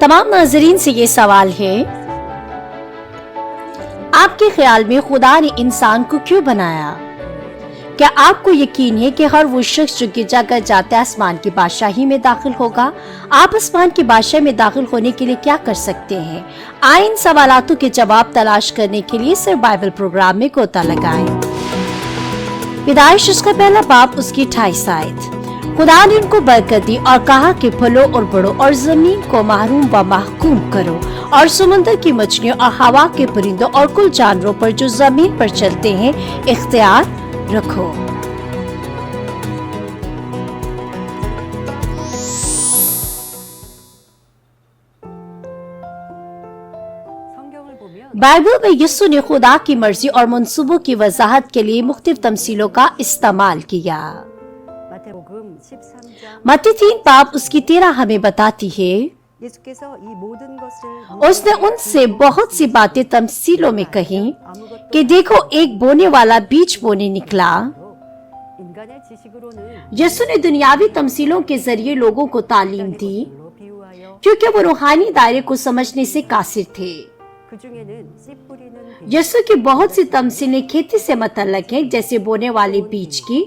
तमाम नाजरीन से ये सवाल है, आपके ख्याल में खुदा ने इंसान को क्यों बनाया? क्या आपको यकीन है कि हर वो शख्स जो गिरजा घर जाता है आसमान की बादशाही में दाखिल होगा? आप आसमान की बादशाही में दाखिल होने के लिए क्या कर सकते हैं? आए इन सवालातों के जवाब तलाश करने के लिए सिर्फ बाइबल प्रोग्राम में गोता लगाएं। पैदाइश उसका पहला बाप उसकी 28 आयत। खुदा ने उनको बरकत दी और कहा कि फलो और बढ़ो और जमीन को महरूम व महकूम करो और समुद्र की मछलियों और हवा के परिंदों और कुल जानवरों पर जो जमीन पर चलते हैं इख्तियार रखो। बाइबल में यीशु ने खुदा की मर्जी और मंसूबों की वजाहत के लिए मुख्तलिफ तमसीलों का इस्तेमाल किया। मत्ती 3 बाब उसकी 13 हमें बताती है, उसने उनसे बहुत सी बातें तमसीलों में कही कि देखो एक बोने वाला बीज बोने निकला। यीशु ने दुनियावी तमसीलों के जरिए लोगों को तालीम दी क्योंकि वो रूहानी दायरे को समझने से कासिर थे। यीशु की बहुत सी तमसीलें खेती से मुतल्लक है, जैसे बोने वाले बीज की,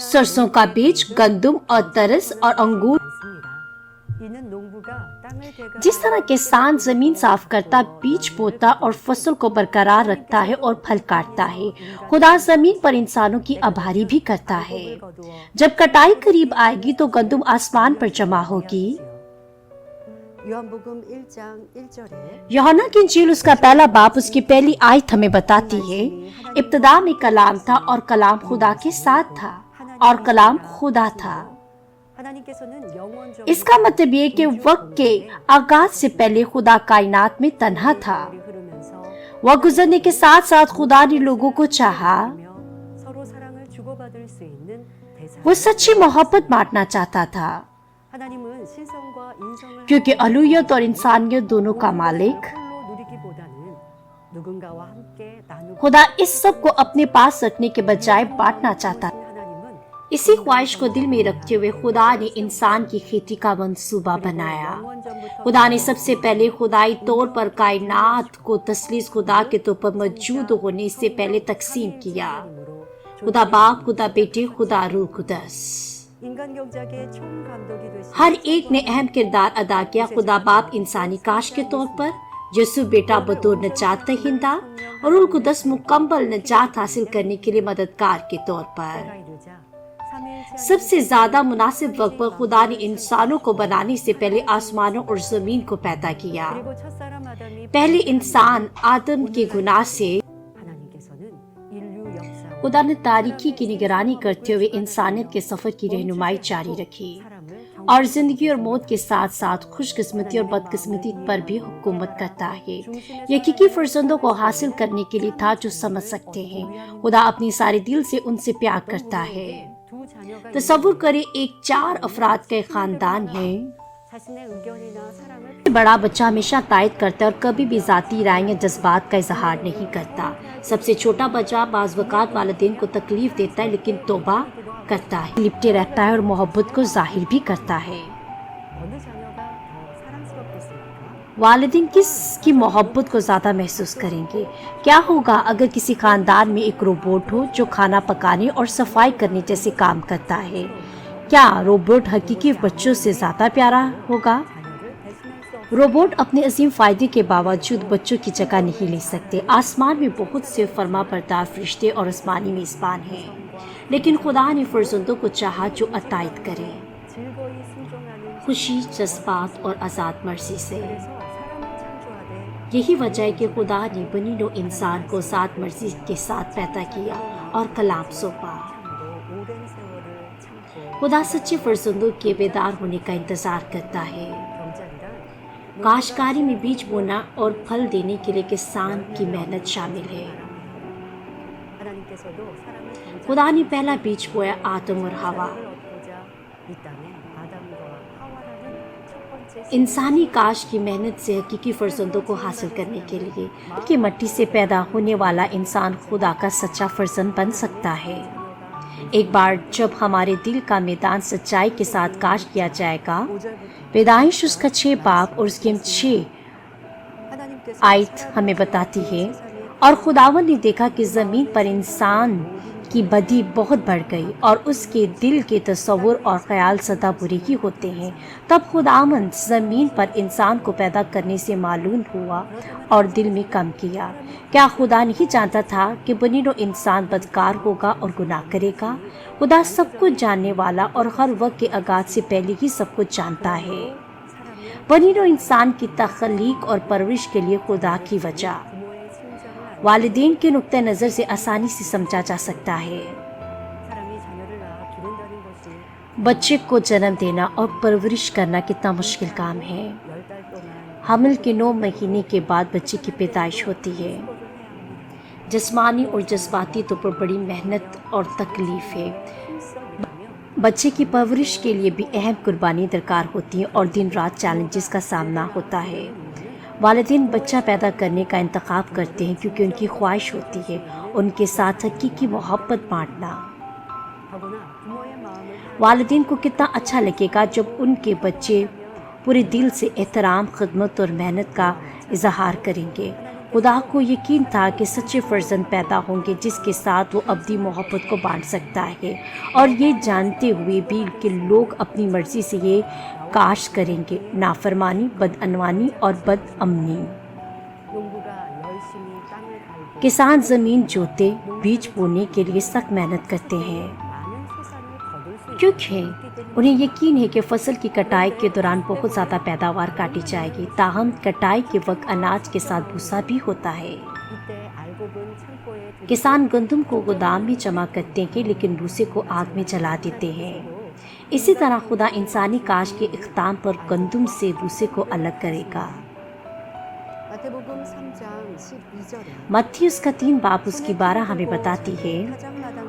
सरसों का बीज, गंदुम और तरस और अंगूर। जिस तरह किसान जमीन साफ करता, बीज बोता और फसल को बरकरार रखता है और फल काटता है, खुदा जमीन पर इंसानों की आभारी भी करता है। जब कटाई करीब आएगी तो गंदुम आसमान पर जमा होगी। यूहन्ना की इंजील उसका पहला बाप उसकी पहली आयत हमें बताती है, इब्तिदा में कलाम था और कलाम खुदा के साथ था और कलाम खुदा था। इसका मतलब ये कि वक्त के आगाज से पहले खुदा कायनात में तन्हा था। वक्त गुजरने के साथ साथ खुदा ने लोगों को चाहा। वो सच्ची मोहब्बत बांटना चाहता था क्योंकि अलूहियत और इंसानियत दोनों का मालिक खुदा इस सब को अपने पास रखने के बजाय बांटना चाहता था। इसी ख्वाहिश को दिल में रखते हुए खुदा ने इंसान की खेती का मंसूबा बनाया। खुदा ने सबसे पहले खुदाई तौर पर कायनात को तसलीस खुदा के तौर पर मौजूद होने से पहले तकसीम किया। खुदा बाप, खुदा बेटे, खुदा रूह कुदस, हर एक ने अहम किरदार अदा किया। खुदा बाप इंसानी काश के तौर पर, यीशु बेटा बतौर नजात दहिंदा और रूह कुदस मुकम्मल नजात हासिल करने के लिए मददगार के तौर पर। सबसे ज्यादा मुनासिब वक्त पर खुदा ने इंसानों को बनाने से पहले आसमानों और जमीन को पैदा किया। पहले इंसान आदम के गुनाह से खुदा ने तारीकी की निगरानी करते हुए इंसानियत के सफर की रहनुमाई जारी रखी और जिंदगी और मौत के साथ साथ खुशकिस्मती और बदकिस्मती पर भी हुकूमत करता है। ये हकीकी फर्जंदों को हासिल करने के लिए था जो समझ सकते हैं। खुदा अपनी सारे दिल से उनसे प्यार करता है। तसव्वुर करें, एक 4 अफराद का खानदान है। बड़ा बच्चा हमेशा तायद करता है और कभी भी जाती राय या जज्बात का इजहार नहीं करता। सबसे छोटा बच्चा बाज़ वक़ात वालिदैन को तकलीफ देता है लेकिन तौबा करता है, लिपटे रहता है और मोहब्बत को जाहिर भी करता है। वालिदैन किसकी मोहब्बत को ज्यादा महसूस करेंगे? क्या होगा अगर किसी खानदान में एक रोबोट हो जो खाना पकाने और सफाई करने जैसे काम करता है? क्या रोबोट हकीकी बच्चों से ज्यादा प्यारा होगा? रोबोट अपने अजीम फायदे के बावजूद बच्चों की जगह नहीं ले सकते। आसमान में बहुत से फर्माबरदार फरिश्ते और आसमानी मेजबान हैं, लेकिन खुदा ने फर्जंदों को चाहा जो अतायत करें, खुशी, जज्बात और आज़ाद मर्जी से। यही वजह है कि खुदा ने बनी नौ इंसान को आज़ाद मर्जी के साथ पैदा किया और कलाम सौंपा। खुदा सच्चे फर्जंदों के बेदार होने का इंतजार करता है। काश्तकारी में बीज बोना और फल देने के लिए किसान की मेहनत शामिल है। खुदा ने पहला बीज बोया आदम और हवा। इंसानी काश की मेहनत से हकीकी फर्जंदों को हासिल करने के लिए कि मट्टी से पैदा होने वाला इंसान खुदा का सच्चा फर्जंद बन सकता है। ایک بار جب ہمارے دل کا میدان سچائی کے ساتھ کاش کیا جائے گا. پیدائش اس کا 6 باب اور اس کی 6 آیت ہمیں بتاتی ہے. اور خداوند نے دیکھا کہ زمین پر انسان کی بدی بہت بڑھ گئی اور اس کے دل کے تصور اور خیال سدا برے ہی ہوتے ہیں. تب خداوند زمین پر انسان کو پیدا کرنے سے معلوم ہوا اور دل میں کم کیا. کیا خدا نہیں جانتا تھا کہ بنی نوع انسان بدکار ہوگا اور گناہ کرے گا؟ خدا سب کچھ جاننے والا اور ہر وقت کے آغاز سے پہلے ہی سب کچھ جانتا ہے. بنی نوع انسان کی تخلیق اور پرورش کے لیے خدا کی وجہ والدین کے نقطۂ نظر سے آسانی سے سمجھا جا سکتا ہے. بچے کو جنم دینا اور پرورش کرنا کتنا مشکل کام ہے. حمل کے 9 مہینے کے بعد بچے کی پیدائش ہوتی ہے. جسمانی اور جذباتی طور پر بڑی محنت اور تکلیف ہے. بچے کی پرورش کے لیے بھی اہم قربانی درکار ہوتی ہے اور دن رات چیلنجز کا سامنا ہوتا ہے. والدین بچہ پیدا کرنے کا انتخاب کرتے ہیں کیونکہ ان کی خواہش ہوتی ہے ان کے ساتھ حقیقی محبت بانٹنا. والدین کو کتنا اچھا لگے گا جب ان کے بچے پورے دل سے احترام، خدمت اور محنت کا اظہار کریں گے. خدا کو یقین تھا کہ سچے فرزند پیدا ہوں گے جس کے ساتھ وہ ابدی محبت کو بانٹ سکتا ہے، اور یہ جانتے ہوئے بھی کہ لوگ اپنی مرضی سے یہ کاشت کریں گے: نافرمانی، بدعنوانی اور بدامنی. کسان زمین جوتے، بیج بونے کے لیے سخت محنت کرتے ہیں کیونکہ انہیں یقین ہے کہ فصل کی کٹائی کے دوران بہت زیادہ پیداوار کاٹی جائے گی. تاہم کٹائی کے وقت اناج کے ساتھ بھوسا بھی ہوتا ہے. کسان گندم کو گودام میں جمع کرتے ہیں لیکن بھوسے کو آگ میں جلا دیتے ہیں. اسی طرح خدا انسانی کاشت کے اختتام پر گندم سے بھوسے کو الگ کرے گا. متی اس کا 3 باب اس کی 12 ہمیں بتاتی ہے: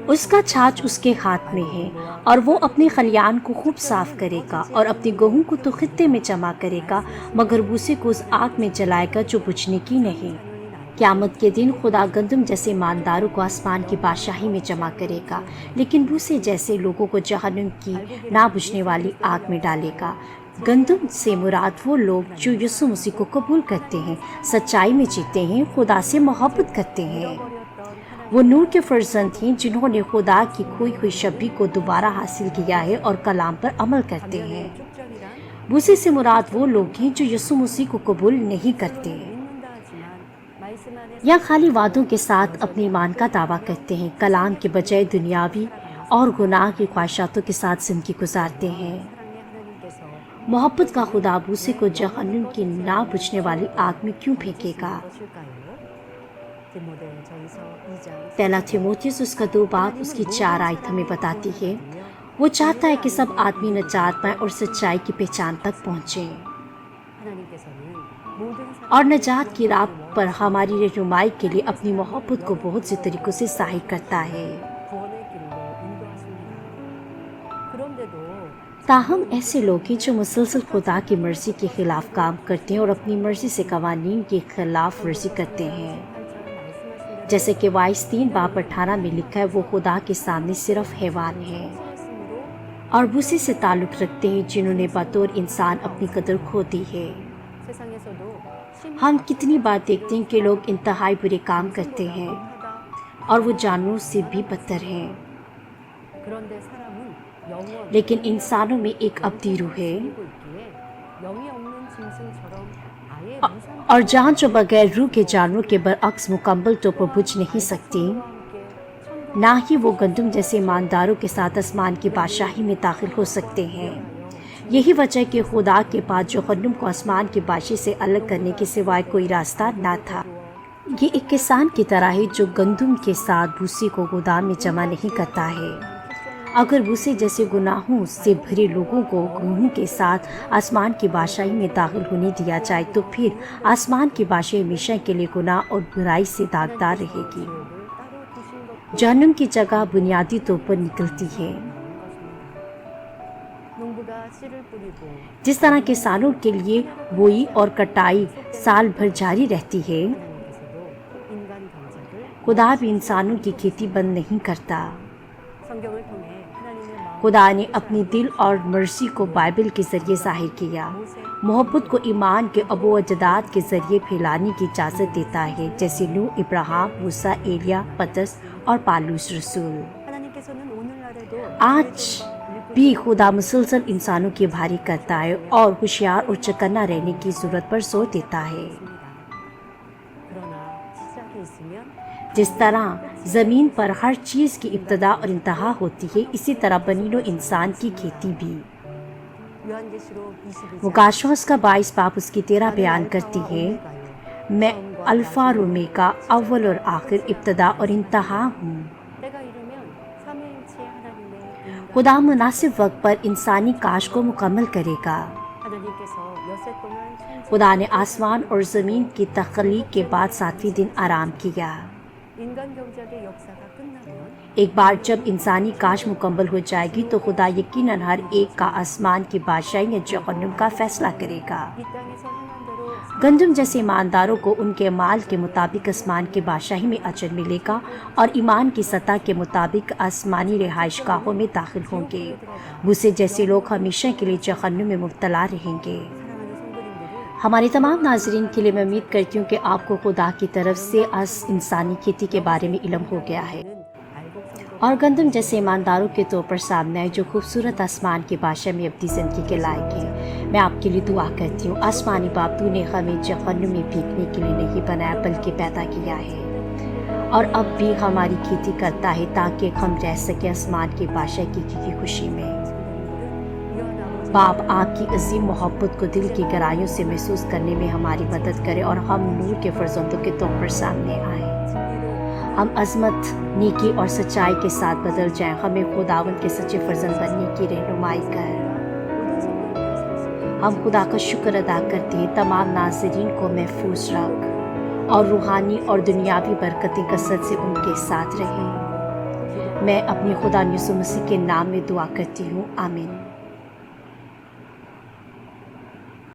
اس کا چھاچ اس کے ہاتھ میں ہے اور وہ اپنے خلیان کو خوب صاف کرے گا اور اپنے گہوں کو تو خطے میں جمع کرے گا مگر بھوسے کو اس آگ میں جلائے گا جو بجھنے کی نہیں. قیامت کے دن خدا گندم جیسے ایمانداروں کو آسمان کی بادشاہی میں جمع کرے گا لیکن بھوسے جیسے لوگوں کو جہنم کی نہ بجھنے والی آگ میں ڈالے گا. گندم سے مراد وہ لوگ جو یسوع مسیح کو قبول کرتے ہیں، سچائی میں جیتے ہیں، خدا سے محبت کرتے ہیں. وہ نور کے فرزند ہیں جنہوں نے خدا کی کھوئی ہوئی شبیہ کو دوبارہ حاصل کیا ہے اور کلام پر عمل کرتے ہیں. بھوسے سے مراد وہ لوگ ہیں جو یسوع مسیح کو قبول نہیں کرتے یا خالی وعدوں کے ساتھ اپنے ایمان کا دعویٰ کرتے ہیں، کلام کے بجائے دنیاوی اور گناہ کی خواہشاتوں کے ساتھ زندگی گزارتے ہیں. محبت کا خدا بھوسے کو جہنم کی نہ بجھنے والی آگ میں کیوں پھینکے گا؟ پہلا تیموتھیوس اس کا 2 باب اس کی 4 آیت ہمیں بتاتی ہے: وہ چاہتا ہے کہ سب آدمی نجات پائیں اور سچائی کی پہچان تک پہنچیں. اور نجات کی راہ پر ہماری رہنمائی کے لیے اپنی محبت کو بہت سے طریقوں سے ظاہر کرتا ہے. تاہم ایسے لوگ ہیں جو مسلسل خدا کی مرضی کے خلاف کام کرتے ہیں اور اپنی مرضی سے قوانین کی خلاف ورزی کرتے ہیں. جیسے کہ وائس 3 باب 18 میں لکھا ہے: وہ خدا کے سامنے صرف حیوان ہیں اور بھوسے سے تعلق رکھتے ہیں جنہوں نے بطور انسان اپنی قدر کھو دی ہے. ہم کتنی بار دیکھتے ہیں کہ لوگ انتہائی برے کام کرتے ہیں اور وہ جانوروں سے بھی بدتر ہیں، لیکن انسانوں میں ایک ابدی روح ہے اور جان جو بغیر روح کے جانوروں کے برعکس مکمل طور پر بجھ نہیں سکتی، نہ ہی وہ گندم جیسے ایمانداروں کے ساتھ آسمان کی بادشاہی میں داخل ہو سکتے ہیں. یہی وجہ ہے کہ خدا کے پاس جہنم کو آسمان کی بادشاہی سے الگ کرنے کے سوائے کوئی راستہ نہ تھا. یہ ایک کسان کی طرح ہے جو گندم کے ساتھ بھوسے کو گودام میں جمع نہیں کرتا ہے. اگر بھوسے جیسے گناہوں سے بھرے لوگوں کو گہوں کے ساتھ آسمان کی بادشاہی میں داخل ہونے دیا جائے تو پھر آسمان کی بادشاہی ہمیشہ کے لیے گناہ اور برائی سے داغدار رہے گی. جہنم کی جگہ بنیادی طور پر نکلتی ہے. جس طرح کسانوں کے لیے بوئی اور کٹائی سال بھر جاری رہتی ہے، خدا بھی انسانوں کی کھیتی بند نہیں کرتا. 성경을 통해 하나님의 마음 खुदा ने अपनी दिल और मर्जी को बाइबल के ज़रिए ज़ाहिर किया। मोहब्बत को ईमान के अबू अजदाद के ज़रिए फैलाने की इजाज़त देता है, जैसे नूह, इब्राहिम, मूसा, एलिया, पतरस और पालूस रसूल। 하나님께서는 오늘날에도 आज भी खुदा मुसलसल इंसानों की भारी करता है और होशियार और चौकन्ना रहने की ज़रूरत पर जोर देता है। 그러나 시작이 있으면 जिस तरह ज़मीन पर हर चीज़ की इब्तदा और इंतहा होती है, इसी तरह बनीनो इंसान की खेती भी। 요한계시록 22장 मुकाशोस का 22 बाब उसकी 13 बयान करती है, मैं अल्फ़ा और ओमेगा, अव्वल और आखिर, इब्तदा और इंतहा हूँ। 때가 이르면 삼위일체 하나님의 खुदा मुनासिब वक्त पर इंसानी काश को मुकम्मल करेगा। 하나님께서 엿새 동안 천지 खुदा ने आसमान और ज़मीन की तख्लीक के बाद 7वें दिन आराम किया। 인간 경작의 역사가 끝나면 एक बार जब इंसानी काश मुकम्मल हो जाएगी तो खुदा यकीनन हर एक का आसमान की बादशाही या जहन्नुम का फैसला करेगा। 이 땅에서 행한 대로 गंदम जैसे ईमानदारों को उनके माल के मुताबिक आसमान की बादशाही में अजर मिलेगा और ईमान की सतह के मुताबिक आसमानी रिहाइश गाहों में दाखिल होंगे। भूसे जैसे लोग हमेशा के लिए जहन्नुम में मुब्तला रहेंगे। 사랑하는 성도님들이 हमारे तमाम नाजरीन के लिए मैं उम्मीद करती हूँ कि आपको खुदा की तरफ से इंसानी खेती के बारे में इल्म हो गया है 알곡 और गंदम जैसे ईमानदारों के तौर पर सामने आए जो खूबसूरत आसमान की बादशाह में अपनी ज़िंदगी के लायक है। मैं आपके लिए दुआ करती हूँ, आसमानी बाप तूने हमें जहन्नुम में भीगने के लिए नहीं बनाया बल्कि पैदा किया है और अब भी हमारी खेती करता है ताकि हम रह सकें आसमान की बादशाह की खुशी में। बाप आपकी अजीम मोहब्बत को दिल की गहराइयों से महसूस करने में हमारी मदद करें और हम नूर के फर्जंदों के तौर पर सामने आएँ। हम अजमत, नेकी और सच्चाई के साथ बदल जाएं। हमें खुदावंद के सच्चे फर्जंद बनने की रहनुमाई कर। हम खुदा का शुक्र अदा करते हैं, तमाम नाज़रीन को महफूज रख और रूहानी और दुनियावी बरकतें कसरत से उनके साथ रहें। मैं अपनी खुदा यीशु मसीह के नाम में दुआ करती हूँ, आमीन।